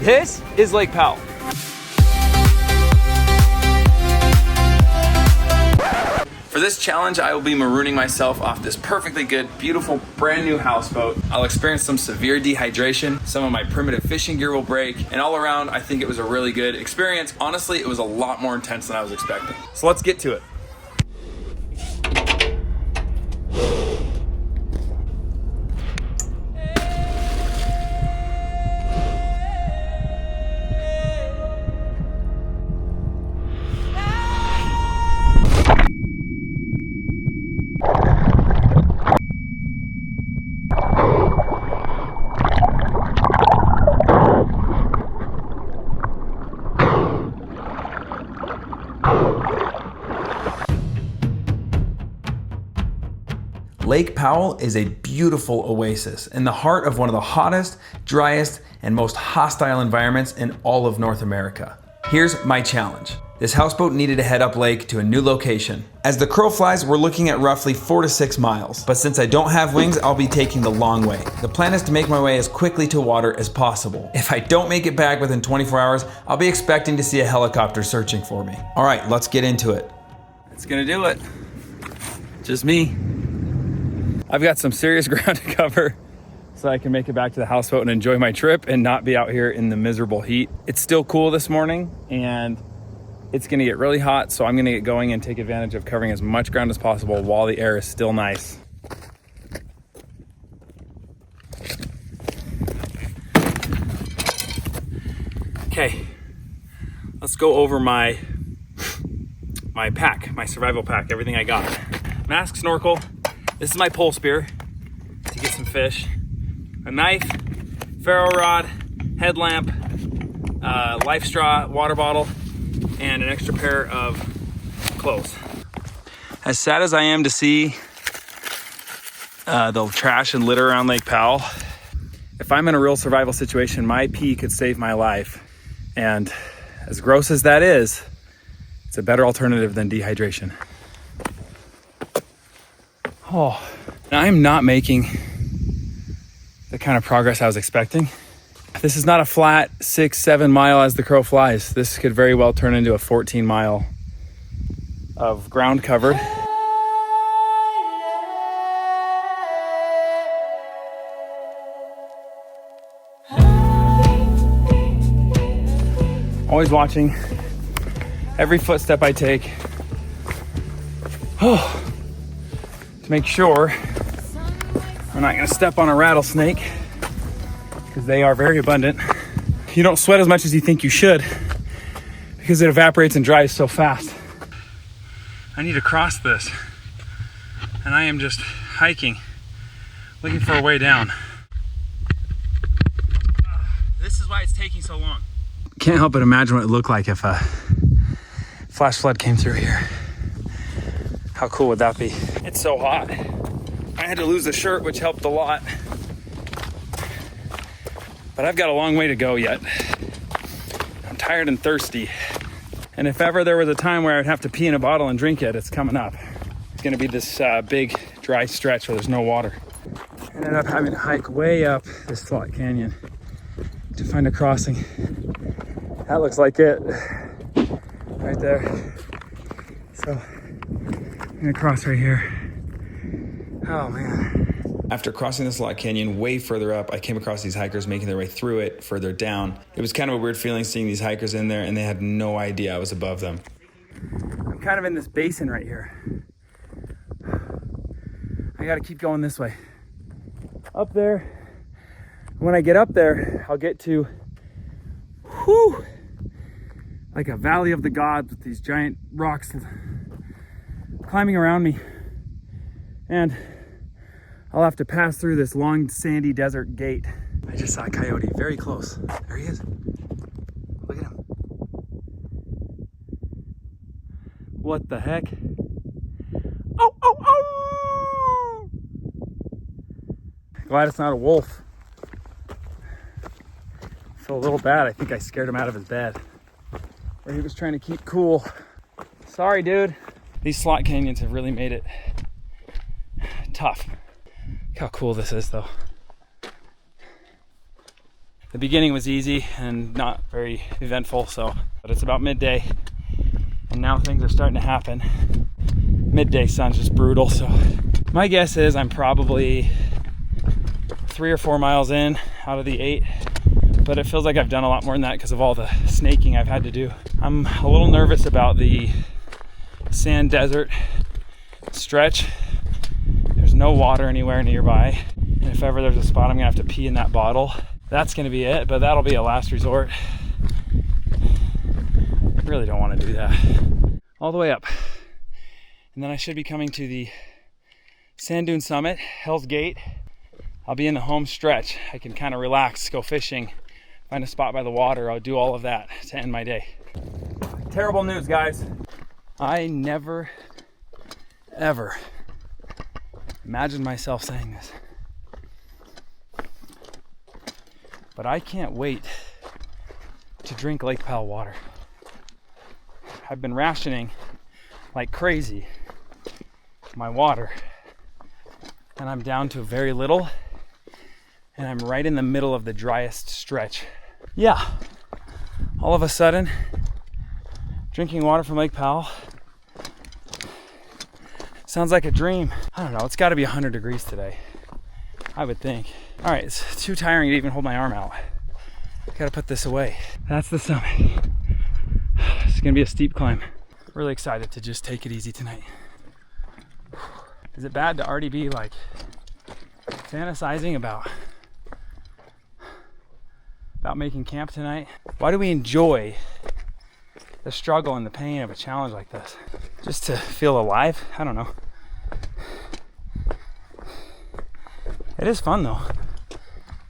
This is Lake Powell. For this challenge, I will be marooning myself off this perfectly good, beautiful, brand new houseboat. I'll experience some severe dehydration, some of my primitive fishing gear will break, and all around, I think it was a really good experience. Honestly, it was a lot more intense than I was expecting. So let's get to it. Lake Powell is a beautiful oasis in the heart of one of the hottest, driest, and most hostile environments in all of North America. Here's my challenge. This houseboat needed to head up lake to a new location. As the crow flies, we're looking at roughly 4 to 6 miles. But since I don't have wings, I'll be taking the long way. The plan is to make my way as quickly to water as possible. If I don't make it back within 24 hours, I'll be expecting to see a helicopter searching for me. All right, let's get into it. It's gonna do it. Just me. I've got some serious ground to cover so I can make it back to the houseboat and enjoy my trip and not be out here in the miserable heat. It's still cool this morning and it's gonna get really hot, so I'm gonna get going and take advantage of covering as much ground as possible while the air is still nice. Okay, let's go over my pack, my survival pack, everything I got. Mask, snorkel. This is my pole spear to get some fish. A knife, ferro rod, headlamp, life straw, water bottle, and an extra pair of clothes. As sad as I am to see the trash and litter around Lake Powell, if I'm in a real survival situation, my pee could save my life. And as gross as that is, it's a better alternative than dehydration. Oh, I'm not making the kind of progress I was expecting. This is not a flat 6-7 mile as the crow flies. This could very well turn into a 14 mile of ground covered. Always watching every footstep I take. Oh. Make sure I'm not gonna step on a rattlesnake because they are very abundant. You don't sweat as much as you think you should because it evaporates and dries so fast. I need to cross this and I am just hiking, looking for a way down. This is why it's taking so long. Can't help but imagine what it would look like if a flash flood came through here. How cool would that be? It's so hot. I had to lose a shirt, which helped a lot. But I've got a long way to go yet. I'm tired and thirsty. And if ever there was a time where I'd have to pee in a bottle and drink it, it's coming up. It's gonna be this big dry stretch where there's no water. I ended up having to hike way up this slot canyon to find a crossing. That looks like it right there. So I'm gonna cross right here. Oh man. After crossing the Slot Canyon way further up, I came across these hikers making their way through it further down. It was kind of a weird feeling seeing these hikers in there and they had no idea I was above them. I'm kind of in this basin right here. I gotta keep going this way. Up there. When I get up there, I'll get to like a valley of the gods with these giant rocks climbing around me, and I'll have to pass through this long sandy desert gate. I just saw a coyote very close. There he is. Look at him. What the heck? Oh, oh, oh! Glad it's not a wolf. I feel a little bad. I think I scared him out of his bed where he was trying to keep cool. Sorry, dude. These slot canyons have really made it tough. Look how cool this is, though. The beginning was easy and not very eventful, but it's about midday and now things are starting to happen. Midday sun's just brutal, so my guess is I'm probably 3 or 4 miles in out of the 8, but it feels like I've done a lot more than that because of all the snaking I've had to do. I'm a little nervous about the sand desert stretch. There's no water anywhere nearby, and if ever there's a spot I'm gonna have to pee in that bottle, that's gonna be it, but that'll be a last resort. I really don't want to do that. All the way up, and then I should be coming to the sand dune summit, Hell's Gate. I'll be in the home stretch. I can kind of relax, go fishing, find a spot by the water. I'll do all of that to end my day. Terrible news, guys. I never, ever imagined myself saying this, but I can't wait to drink Lake Powell water. I've been rationing like crazy my water, and I'm down to very little, and I'm right in the middle of the driest stretch. Yeah, all of a sudden, drinking water from Lake Powell sounds like a dream. I don't know, it's gotta be 100 degrees today, I would think. All right, it's too tiring to even hold my arm out. I gotta put this away. That's the summit. It's gonna be a steep climb. Really excited to just take it easy tonight. Is it bad to already be like fantasizing about making camp tonight? Why do we enjoy the struggle and the pain of a challenge like this? Just to feel alive? I don't know. It is fun though.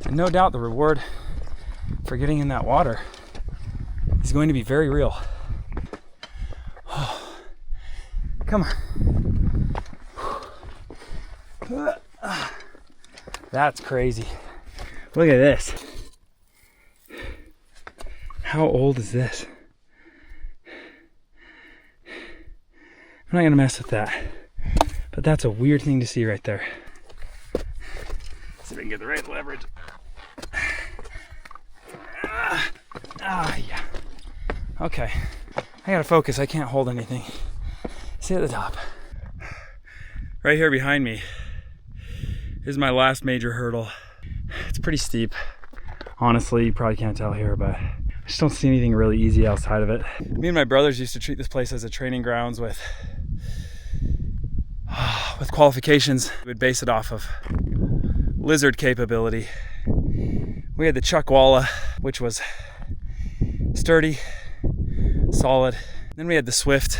And no doubt the reward for getting in that water is going to be very real. Oh, come on. That's crazy. Look at this. How old is this? I'm not gonna mess with that, but that's a weird thing to see right there. See if I can get the right leverage. Yeah. Okay, I gotta focus. I can't hold anything. See at the top. Right here behind me is my last major hurdle. It's pretty steep. Honestly, you probably can't tell here, but I just don't see anything really easy outside of it. Me and my brothers used to treat this place as a training grounds with qualifications. We would base it off of lizard capability. We had the Chuckwalla, which was sturdy, solid. Then we had the Swift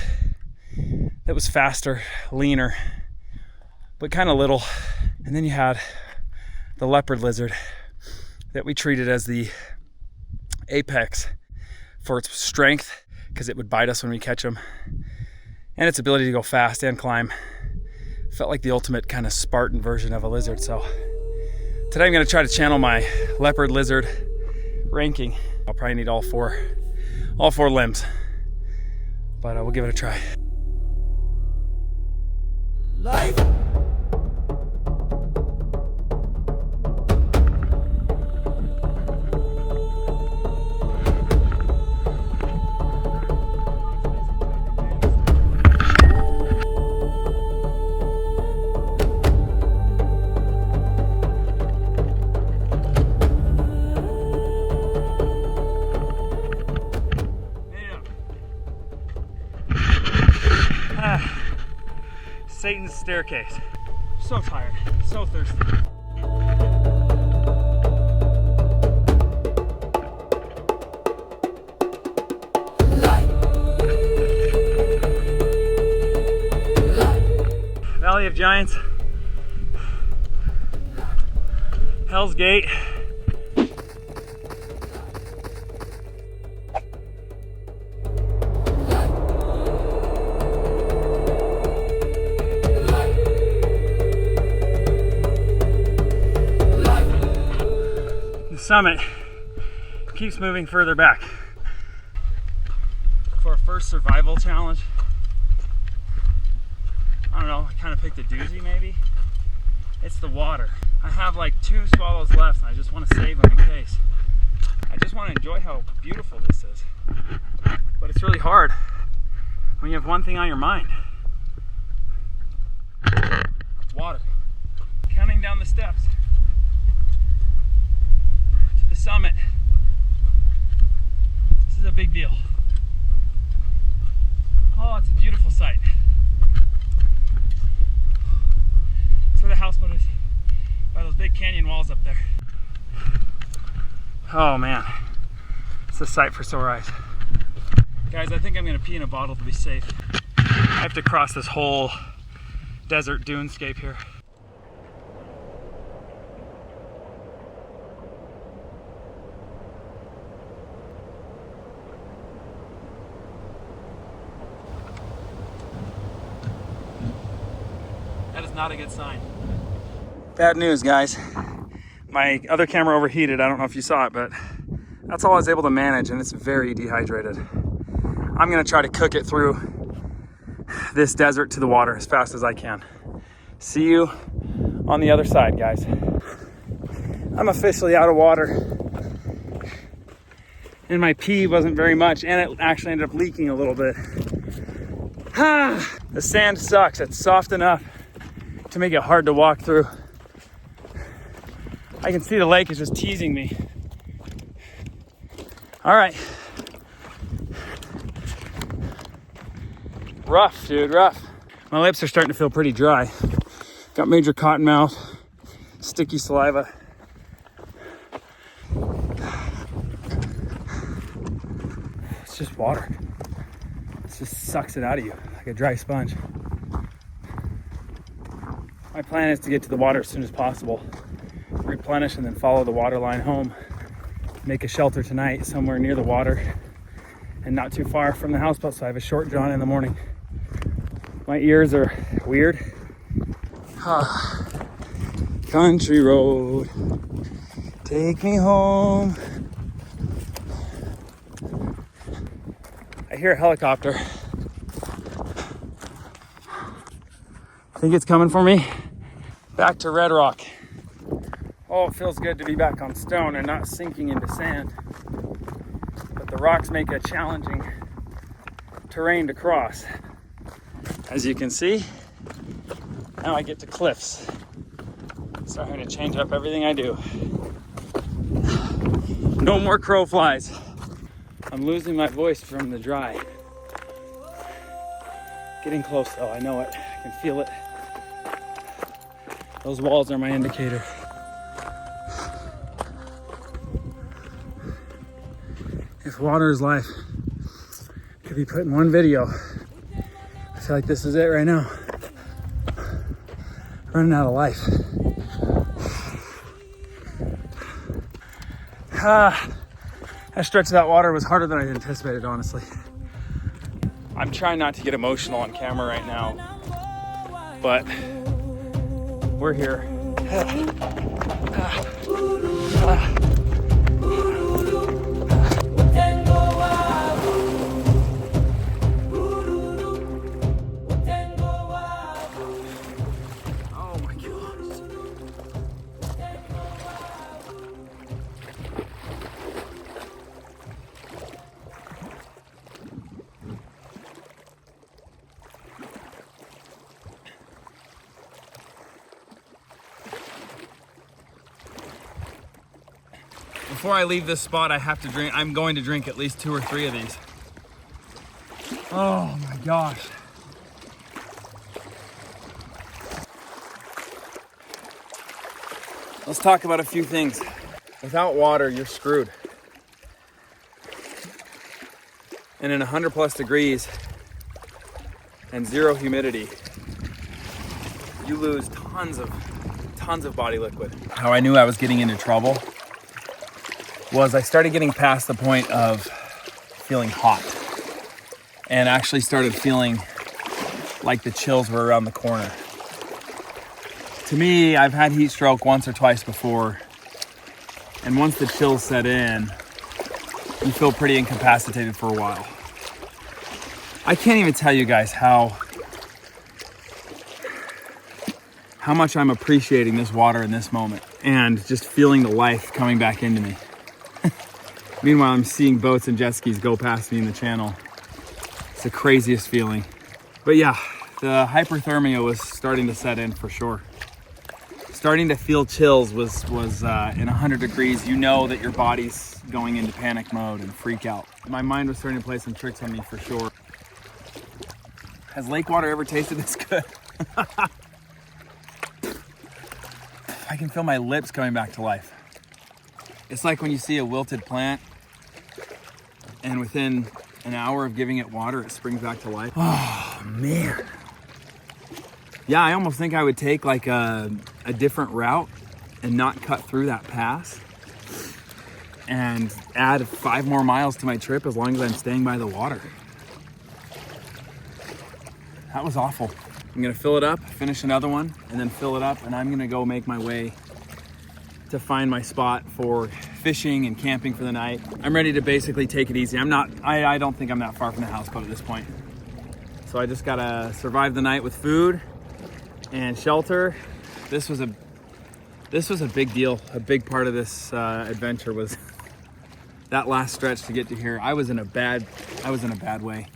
that was faster, leaner, but kind of little. And then you had the leopard lizard that we treated as the apex for its strength, because it would bite us when we catch them, and its ability to go fast and climb. Felt like the ultimate kind of Spartan version of a lizard. So today I'm going to try to channel my leopard lizard ranking. I'll probably need all four limbs, but we'll give it a try. Life. Satan's staircase. So tired, so thirsty. Valley of Giants, Hell's Gate. Summit keeps moving further back. For a first survival challenge, I don't know, I kind of picked a doozy maybe. It's the water. I have like 2 swallows left and I just want to save them in case. I just want to enjoy how beautiful this is. But it's really hard when you have one thing on your mind. It's water. Counting down the steps to the summit. This is a big deal. Oh, it's a beautiful sight. That's where the houseboat is, by those big canyon walls up there. Oh man, it's a sight for sore eyes. Guys, I think I'm gonna pee in a bottle to be safe. I have to cross this whole desert dunescape here. That is not a good sign. Bad news, guys. My other camera overheated. I don't know if you saw it, but that's all I was able to manage, and it's very dehydrated. I'm gonna try to cook it through this desert to the water as fast as I can. See you on the other side, guys. I'm officially out of water. And my pee wasn't very much, and it actually ended up leaking a little bit. The sand sucks. It's soft enough to make it hard to walk through. I can see the lake is just teasing me. All right. Rough, dude, rough. My lips are starting to feel pretty dry. Got major cotton mouth, sticky saliva. It's just water. It just sucks it out of you like a dry sponge. My plan is to get to the water as soon as possible, replenish, and then follow the water line home. Make a shelter tonight somewhere near the water and not too far from the houseboat, so I have a short john in the morning. My ears are weird. Country road, take me home. I hear a helicopter. Think it's coming for me. Back to Red Rock. Oh, it feels good to be back on stone and not sinking into sand. But the rocks make a challenging terrain to cross. As you can see, now I get to cliffs. Starting to change up everything I do. No more crow flies. I'm losing my voice from the dry. Getting close though, I know it. I can feel it. Those walls are my indicator. If water is life, it could be put in one video. I feel like this is it right now. Running out of life. That stretch of that water was harder than I anticipated, honestly. I'm trying not to get emotional on camera right now, but we're here. Before I leave this spot, I have to drink. I'm going to drink at least 2 or 3 of these. Oh my gosh. Let's talk about a few things. Without water, you're screwed. And in 100+ degrees and 0 humidity, you lose tons of body liquid. How I knew I was getting into trouble was I started getting past the point of feeling hot and actually started feeling like the chills were around the corner. To me, I've had heat stroke once or twice before, and once the chills set in, you feel pretty incapacitated for a while. I can't even tell you guys how much I'm appreciating this water in this moment and just feeling the life coming back into me. Meanwhile, I'm seeing boats and jet skis go past me in the channel. It's the craziest feeling. But yeah, the hyperthermia was starting to set in for sure. Starting to feel chills was in 100 degrees. You know that your body's going into panic mode and freak out. My mind was starting to play some tricks on me for sure. Has lake water ever tasted this good? I can feel my lips coming back to life. It's like when you see a wilted plant and within an hour of giving it water, it springs back to life. Oh man. Yeah, I almost think I would take like a different route and not cut through that pass and add 5 more miles to my trip as long as I'm staying by the water. That was awful. I'm gonna fill it up, finish another one, and then fill it up, and I'm gonna go make my way to find my spot for fishing and camping for the night. I'm ready to basically take it easy. I don't think I'm that far from the houseboat at this point. So I just gotta survive the night with food and shelter. This was a big deal. A big part of this adventure was that last stretch to get to here. I was in a bad way.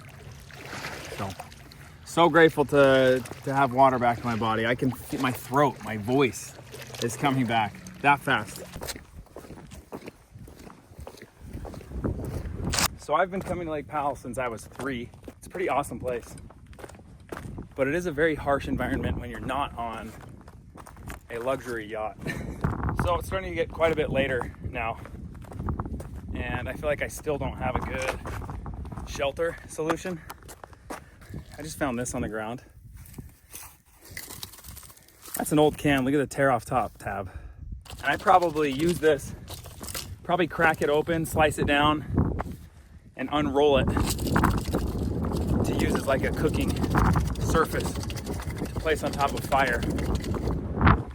So grateful to have water back in my body. I can feel my throat, my voice is coming back that fast. So I've been coming to Lake Powell since I was 3. It's a pretty awesome place. But it is a very harsh environment when you're not on a luxury yacht. So it's starting to get quite a bit later now. And I feel like I still don't have a good shelter solution. I just found this on the ground. That's an old can. Look at the tear off top tab. And I probably use this, probably crack it open, slice it down, and unroll it to use as like a cooking surface to place on top of fire.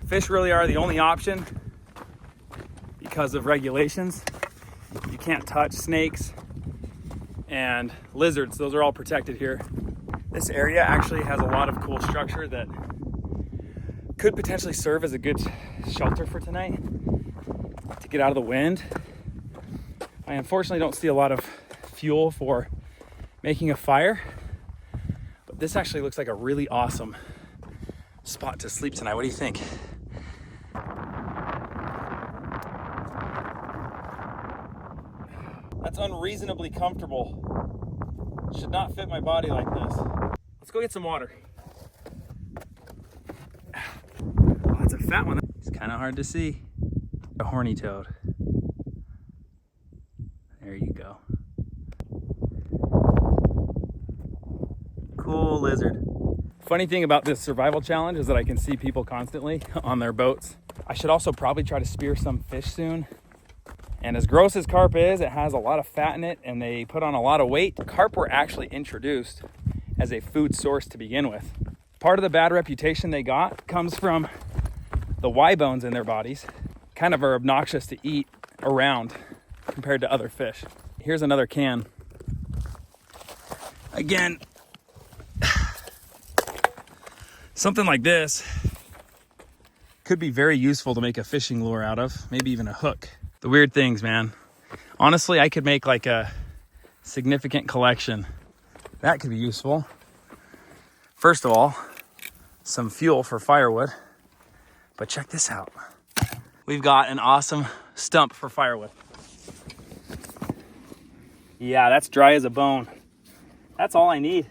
Fish really are the only option because of regulations. You can't touch snakes and lizards. Those are all protected here. This area actually has a lot of cool structure that could potentially serve as a good shelter for tonight to get out of the wind. I unfortunately don't see a lot of fuel for making a fire, but this actually looks like a really awesome spot to sleep tonight. What do you think? That's unreasonably comfortable. Should not fit my body like this. Let's go get some water. Oh, that's a fat one. It's kind of hard to see. A horny toad. There you go. Cool lizard. Funny thing about this survival challenge is that I can see people constantly on their boats. I should also probably try to spear some fish soon. And as gross as carp is, it has a lot of fat in it and they put on a lot of weight. Carp were actually introduced as a food source to begin with. Part of the bad reputation they got comes from the Y bones in their bodies. Kind of are obnoxious to eat around compared to other fish. Here's another can. Again, something like this could be very useful to make a fishing lure out of, maybe even a hook. The weird things, man. Honestly, I could make like a significant collection. That could be useful. First of all, some fuel for firewood. But check this out. We've got an awesome stump for firewood. Yeah, that's dry as a bone. That's all I need.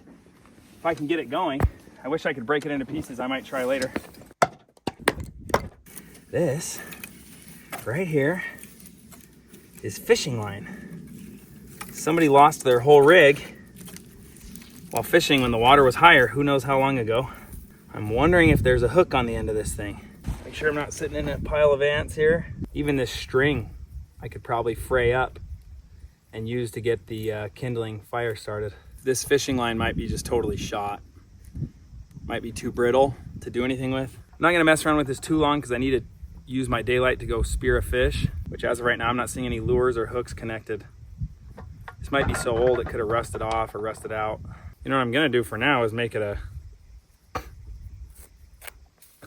If I can get it going. I wish I could break it into pieces. I might try later. This right here is fishing line. Somebody lost their whole rig while fishing when the water was higher. Who knows how long ago. I'm wondering if there's a hook on the end of this thing. Make sure I'm not sitting in a pile of ants here. Even this string I could probably fray up and use to get the kindling fire started. This fishing line might be just totally shot. Might be too brittle to do anything with. I'm not gonna mess around with this too long because I need to use my daylight to go spear a fish, which as of right now, I'm not seeing any lures or hooks connected. This might be so old it could have rusted off or rusted out. You know what I'm gonna do for now is make it a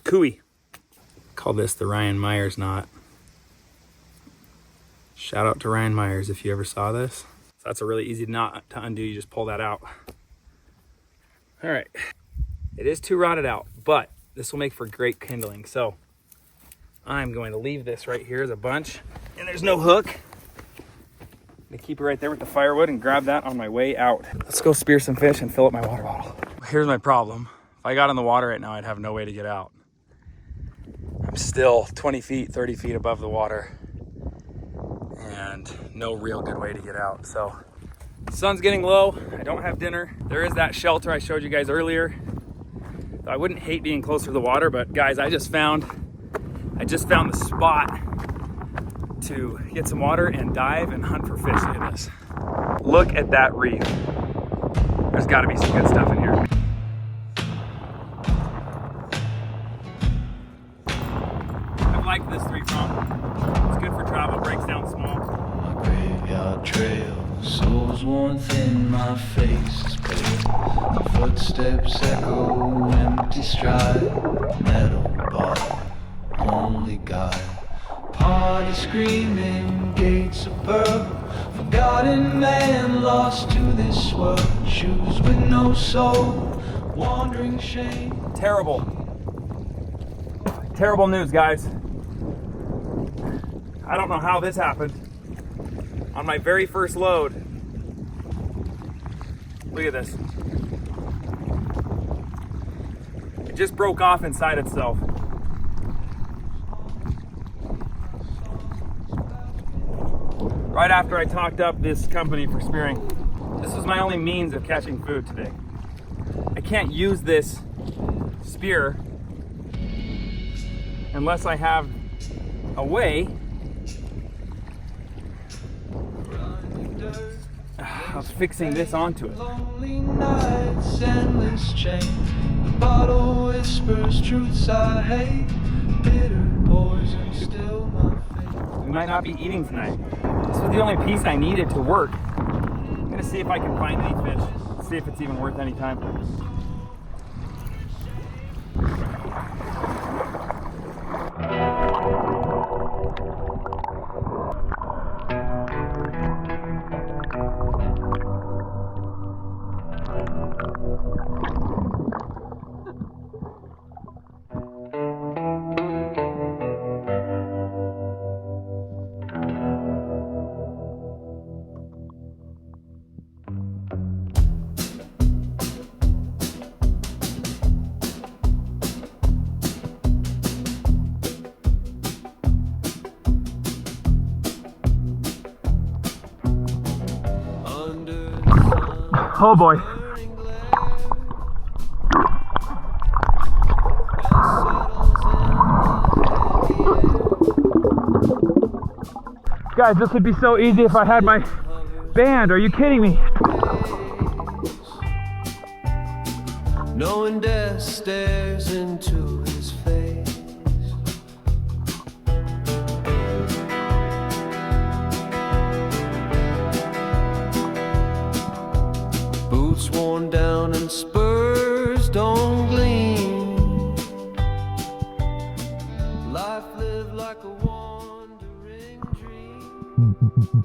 cooey. Call this the Ryan Myers knot. Shout out to Ryan Myers if you ever saw this. So that's a really easy knot to undo. You just pull that out. All right. It is too rotted out, but this will make for great kindling. So I'm going to leave this right here as a bunch, and there's no hook. I'm gonna keep it right there with the firewood and grab that on my way out. Let's go spear some fish and fill up my water bottle. Here's my problem. If I got in the water right now, I'd have no way to get out. I'm still 20 feet, 30 feet above the water and no real good way to get out. So the sun's getting low. I don't have dinner. There is that shelter I showed you guys earlier. I wouldn't hate being closer to the water, but guys, I just found the spot to get some water and dive and hunt for fish. Look at this. Look at that reef. There's gotta be some good stuff in here. I've liked this 3-prong. It's good for travel, breaks down small. My graveyard trail, soul's worn thin, my face is pale. My footsteps echo, empty stride, metal bar, only guide. Party screaming, gates of pearl, forgotten man lost to this world. Shoes with no soul, wandering shame. Terrible news, guys. I don't know how this happened. On my very first load, look at this. It just broke off inside itself. Right after I talked up this company for spearing. This is my only means of catching food today. I can't use this spear unless I have a way of fixing this onto it. Lonely nights, endless chain. The bottle whispers truths I hate. Bitter poison still my fate. We might not be eating tonight. This was the only piece I needed to work. I'm gonna see if I can find any fish. See if it's even worth any time. Oh boy. Guys, this would be so easy if I had my band. Are you kidding me? Knowing death stares into his face. Boots worn down and spurs don't gleam. Life lived like a wandering dream.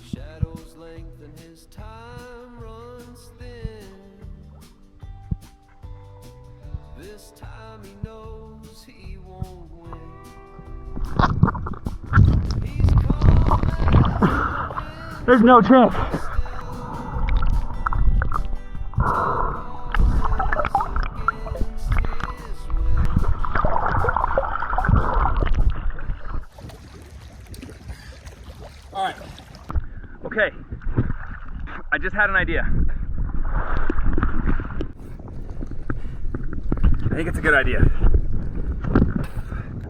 Shadows lengthen, his time runs thin. This time he knows he won't win. He's coming. There's no chance. All right. Okay. I just had an idea. I think it's a good idea.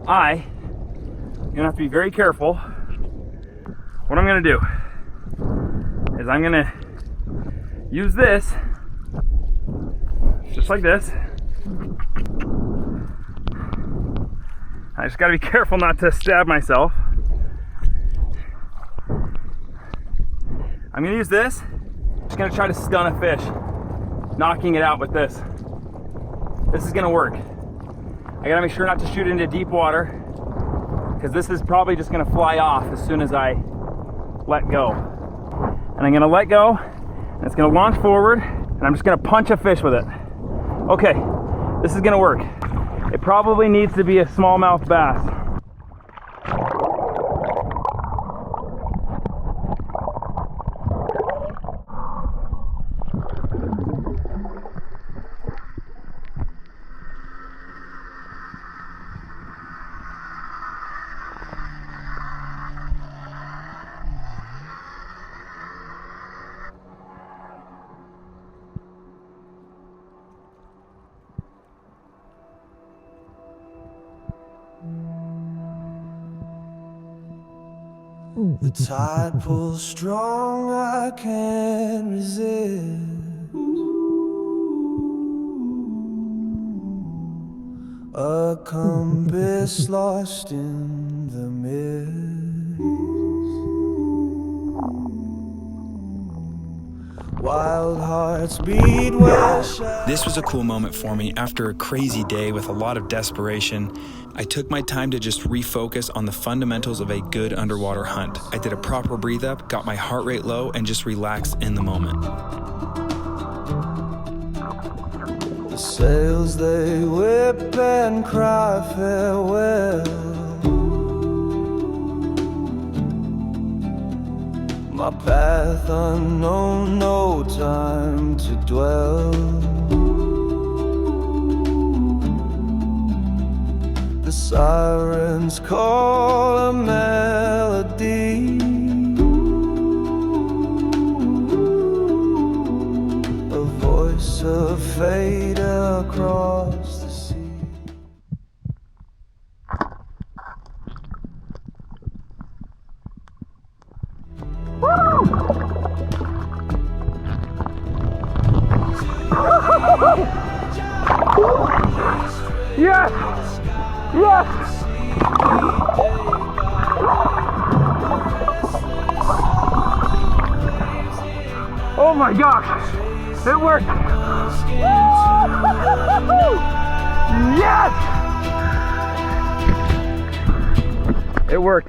I'm gonna have to be very careful. What I'm gonna do is I'm gonna use this just like this. I just gotta be careful not to stab myself. I'm gonna use this. Just gonna try to stun a fish, knocking it out with this. This is gonna work. I gotta make sure not to shoot into deep water. because this is probably just gonna fly off as soon as I let go. And I'm gonna let go, and it's gonna launch forward, and I'm just gonna punch a fish with it. Okay, this is gonna work. It probably needs to be a smallmouth bass. The tide pulls strong, I can't resist. A compass lost in the mist. Wild hearts beat where This was a cool moment for me. After a crazy day with a lot of desperation, I took my time to just refocus on the fundamentals of a good underwater hunt. I did a proper breathe up, got my heart rate low, and just relaxed in the moment. the sails they whip and cry farewell. My path unknown, no time to dwell. The sirens call a melody, a voice of fate across the sea. Yes! Yes! Oh my gosh! It worked! Yes! It worked.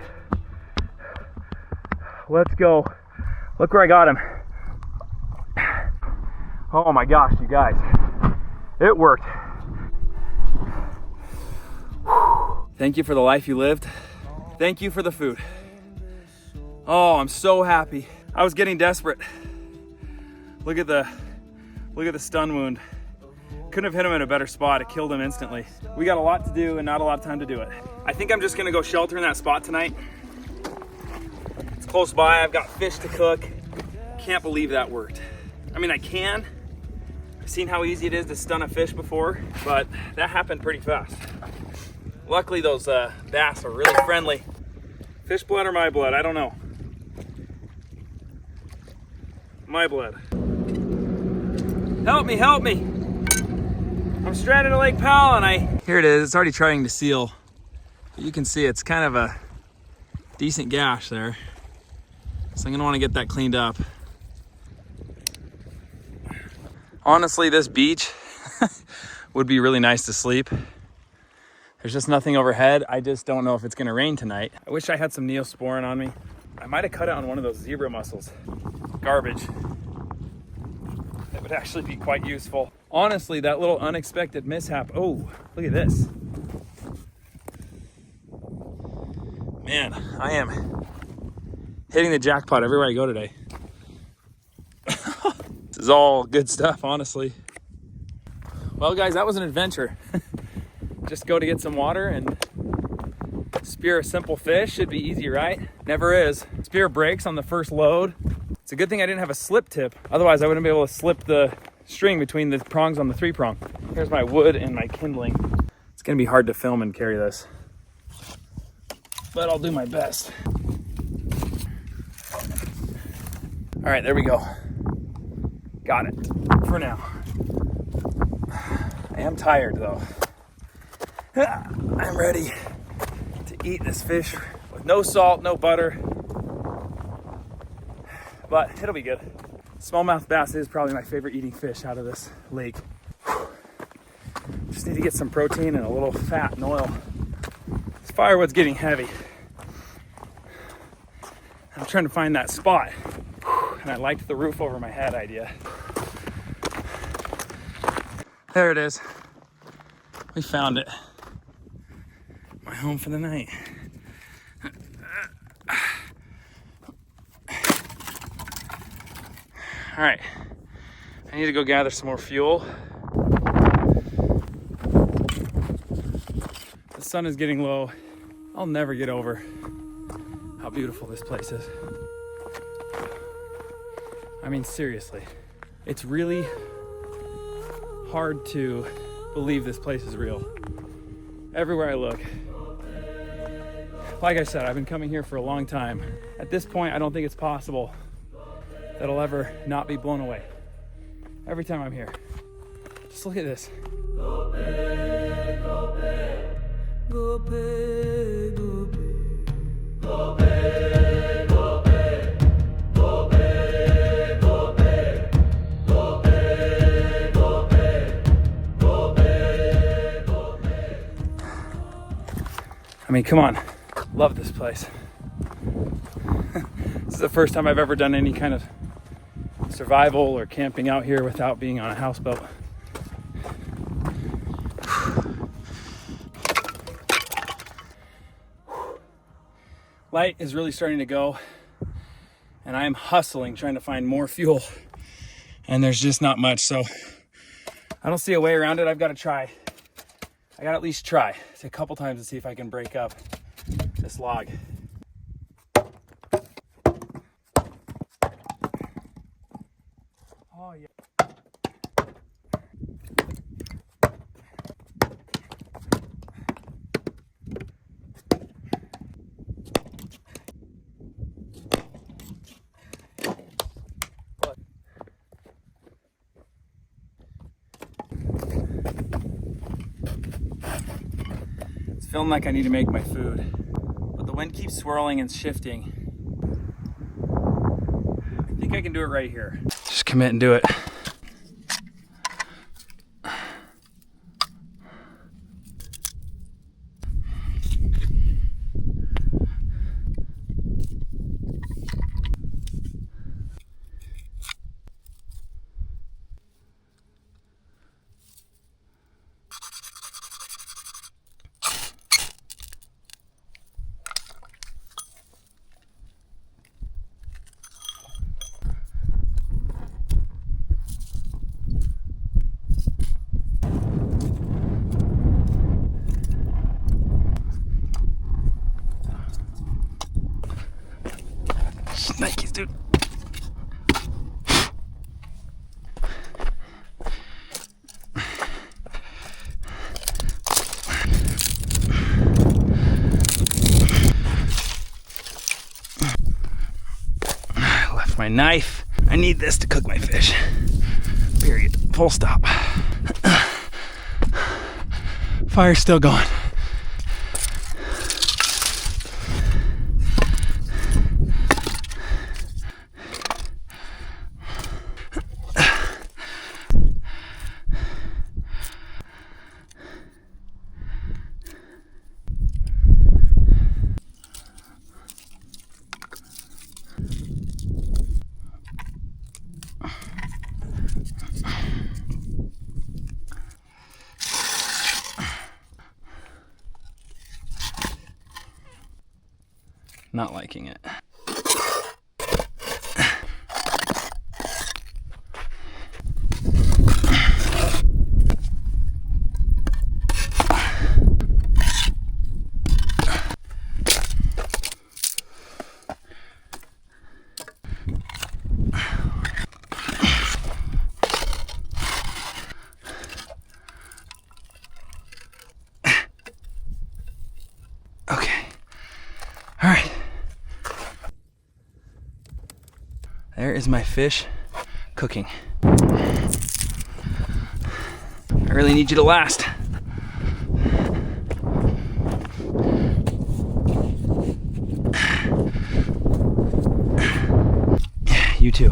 Let's go. Look where I got him. Oh my gosh, you guys. It worked. Thank you for the life you lived. Thank you for the food. Oh, I'm so happy. I was getting desperate. Look at the stun wound. Couldn't have hit him in a better spot. It killed him instantly. We got a lot to do and not a lot of time to do it. I think I'm just gonna go shelter in that spot tonight. It's close by, I've got fish to cook. Can't believe that worked. I mean, I can. I've seen how easy it is to stun a fish before, but that happened pretty fast. Luckily, those bass are really friendly. Fish blood or my blood? I don't know. My blood. Help me, help me. I'm stranded at Lake Powell and Here it is, it's already trying to seal. But you can see it's kind of a decent gash there. So I'm gonna wanna get that cleaned up. Honestly, this beach would be really nice to sleep. There's just nothing overhead. I just don't know if it's gonna rain tonight. I wish I had some Neosporin on me. I might have cut it on one of those zebra mussels. Garbage. That would actually be quite useful. Honestly, that little unexpected mishap. Oh, look at this. Man, I am hitting the jackpot everywhere I go today. This is all good stuff, honestly. Well, guys, that was an adventure. Just go to get some water and spear a simple fish. Should be easy, right? Never is. Spear breaks on the first load. It's a good thing I didn't have a slip tip. Otherwise, I wouldn't be able to slip the string between the prongs on the 3-prong. Here's my wood and my kindling. It's gonna be hard to film and carry this, but I'll do my best. All right, there we go. Got it for now. I am tired though. I'm ready to eat this fish with no salt, no butter, but it'll be good. Smallmouth bass is probably my favorite eating fish out of this lake. Just need to get some protein and a little fat and oil. This firewood's getting heavy. I'm trying to find that spot. And I liked the roof over my head idea. There it is. We found it. My home for the night. All right, I need to go gather some more fuel. The sun is getting low. I'll never get over how beautiful this place is. I mean, seriously, it's really hard to believe this place is real. Everywhere I look. Like I said, I've been coming here for a long time. At this point, I don't think it's possible that I'll ever not be blown away. Every time I'm here. Just look at this. Go big, go big, go big, go big, go big, go big, go big, go big, go big, go big, go big, go big. I mean, come on. Love this place. This is the first time I've ever done any kind of survival or camping out here without being on a houseboat. Light is really starting to go, and I am hustling trying to find more fuel, and there's just not much, so I don't see a way around it. I've got to try. I got to at least try a couple times to see if I can break up this log. Oh yeah. It's feeling like I need to make my food, but the wind keeps swirling and shifting. I think I can do it right here. Just commit and do it. Nikes, dude. I left my knife. I need this to cook my fish. Period. Full stop. Fire's still going. Not liking it. Okay. All right. There is my fish cooking. I really need you to last. You too.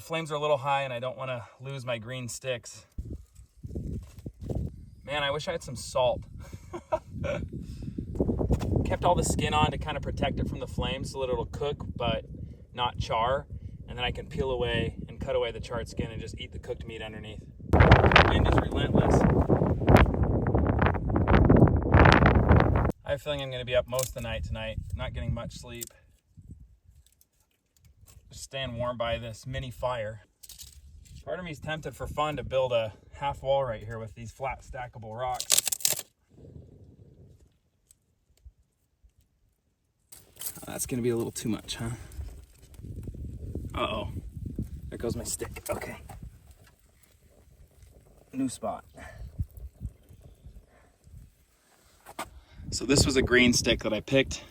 flames are a little high and I don't want to lose my green sticks. Man, I wish I had some salt. Kept all the skin on to kind of protect it from the flames so that it'll cook but not char. And then I can peel away and cut away the charred skin and just eat the cooked meat underneath. The wind is relentless. I have a feeling I'm going to be up most of the night tonight, not getting much sleep. Just staying warm by this mini fire. Part of me is tempted for fun to build a half wall right here with these flat stackable rocks. That's going to be a little too much, huh? Uh-oh. There goes my stick. Okay. New spot. So this was a green stick that I picked,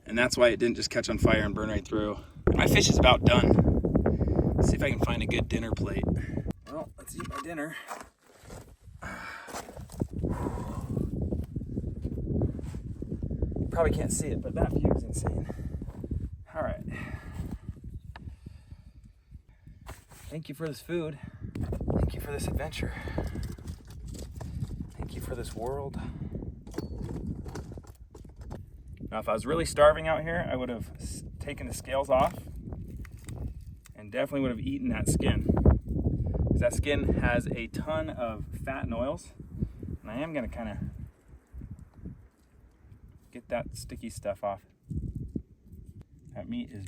and that's why it didn't just catch on fire and burn right through. My fish is about done. Let's see if I can find a good dinner plate. Well, let's eat my dinner. Probably can't see it, but that view is insane. All right. Thank you for this food. Thank you for this adventure. Thank you for this world. Now, if I was really starving out here, I would have taken the scales off and definitely would have eaten that skin. Because that skin has a ton of fat and oils. And I am going to kind of get that sticky stuff off. That meat is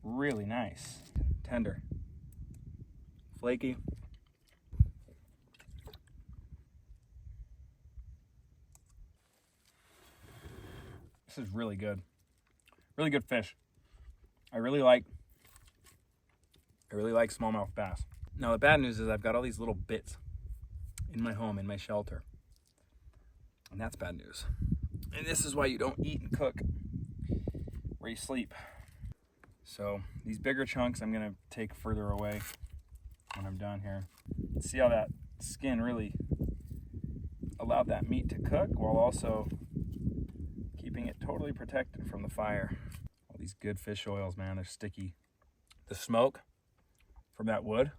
really nice. Tender. Flaky. This is really good. Really good fish. I really like smallmouth bass. Now the bad news is I've got all these little bits in my home, in my shelter. And that's bad news. And this is why you don't eat and cook where you sleep. So these bigger chunks I'm gonna take further away when I'm done here. See how that skin really allowed that meat to cook while also keeping it totally protected from the fire. All these good fish oils, man, they're sticky. The smoke from that wood,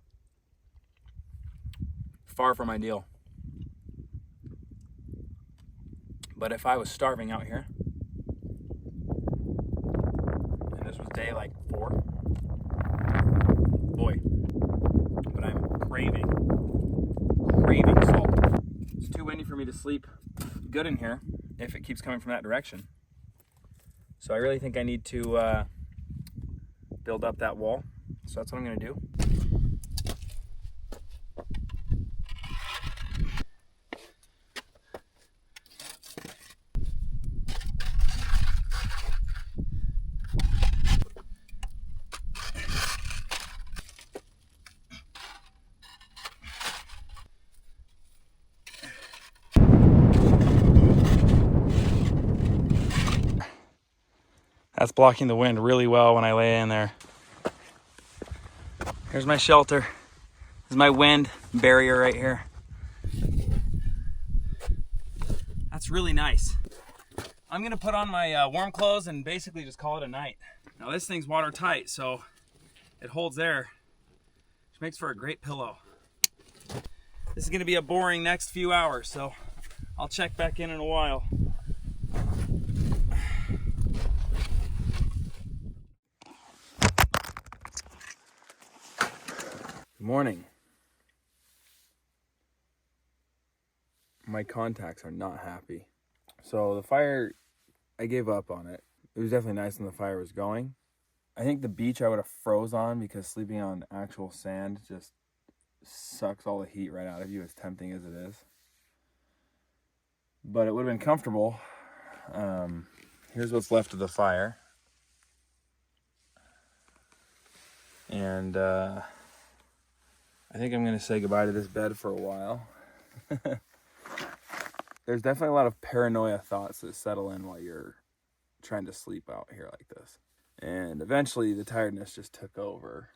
far from ideal. But if I was starving out here, and this was day like 4, boy, but I'm craving salt. It's too windy for me to sleep good in here if it keeps coming from that direction. So I really think I need to build up that wall. So that's what I'm gonna do. That's blocking the wind really well when I lay in there. Here's my shelter. This is my wind barrier right here. That's really nice. I'm gonna put on my warm clothes and basically just call it a night. Now this thing's watertight, so it holds air, which makes for a great pillow. This is gonna be a boring next few hours, so I'll check back in a while. Good morning. My contacts are not happy. So the fire, I gave up on it. It was definitely nice when the fire was going. I think the beach I would have froze on because sleeping on actual sand just sucks all the heat right out of you, as tempting as it is. But it would have been comfortable. Here's what's left of the fire. And I think I'm going to say goodbye to this bed for a while. There's definitely a lot of paranoia thoughts that settle in while you're trying to sleep out here like this. And eventually the tiredness just took over.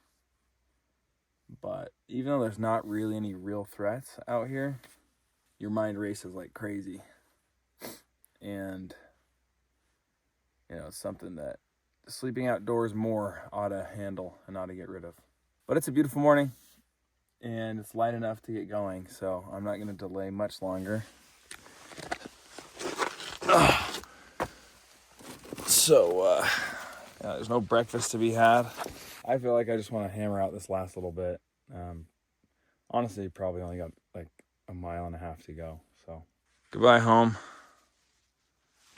But even though there's not really any real threats out here, your mind races like crazy. And, you know, it's something that sleeping outdoors more ought to handle and ought to get rid of. But it's a beautiful morning and it's light enough to get going, so I'm not going to delay much longer. So there's no breakfast to be had. I feel like I just want to hammer out this last little bit. Honestly, probably only got like a mile and a half to go. So goodbye, home.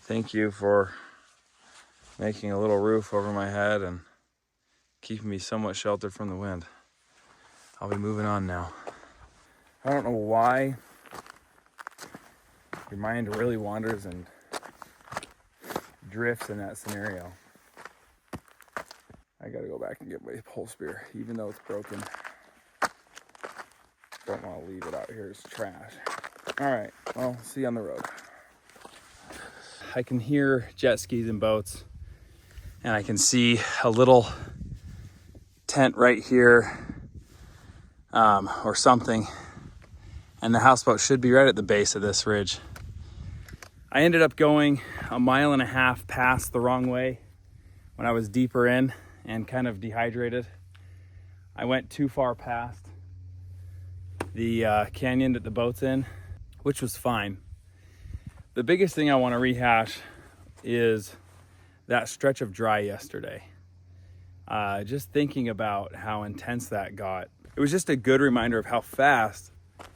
Thank you for making a little roof over my head and keeping me somewhat sheltered from the wind. I'll be moving on now. I don't know why your mind really wanders and drifts in that scenario. I gotta go back and get my pole spear, even though it's broken. Don't want to leave it out here as trash. All right, well, see you on the road. I can hear jet skis and boats, and I can see a little tent right here, or something, and the houseboat should be right at the base of this ridge. I ended up going a mile and a half past the wrong way when I was deeper in and kind of dehydrated. I went too far past the canyon that the boat's in, which was fine. The biggest thing I want to rehash is that stretch of dry yesterday. Just thinking about how intense that got. It was just a good reminder of how fast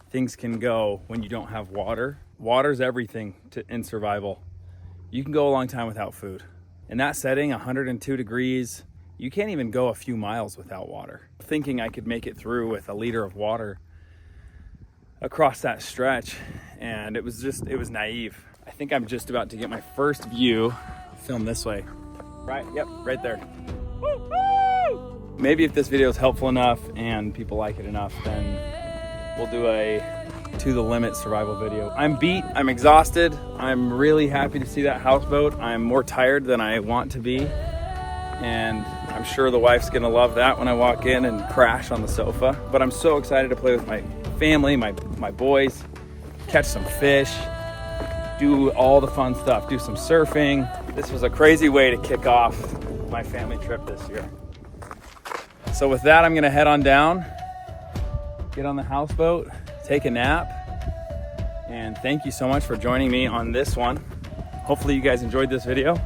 things can go when you don't have water. Water's everything in survival. You can go a long time without food. In that setting, 102 degrees, you can't even go a few miles without water. Thinking I could make it through with a liter of water across that stretch, and it was naive. I think I'm just about to get my first view. Film this way. Right, yep, right there. Woo-hoo! Maybe if this video is helpful enough and people like it enough, then we'll do a to the limit survival video. I'm beat, I'm exhausted. I'm really happy to see that houseboat. I'm more tired than I want to be. And I'm sure the wife's gonna love that when I walk in and crash on the sofa. But I'm so excited to play with my family, my boys, catch some fish, do all the fun stuff, do some surfing. This was a crazy way to kick off my family trip this year. So with that, I'm gonna head on down, get on the houseboat, take a nap, and thank you so much for joining me on this one. Hopefully you guys enjoyed this video.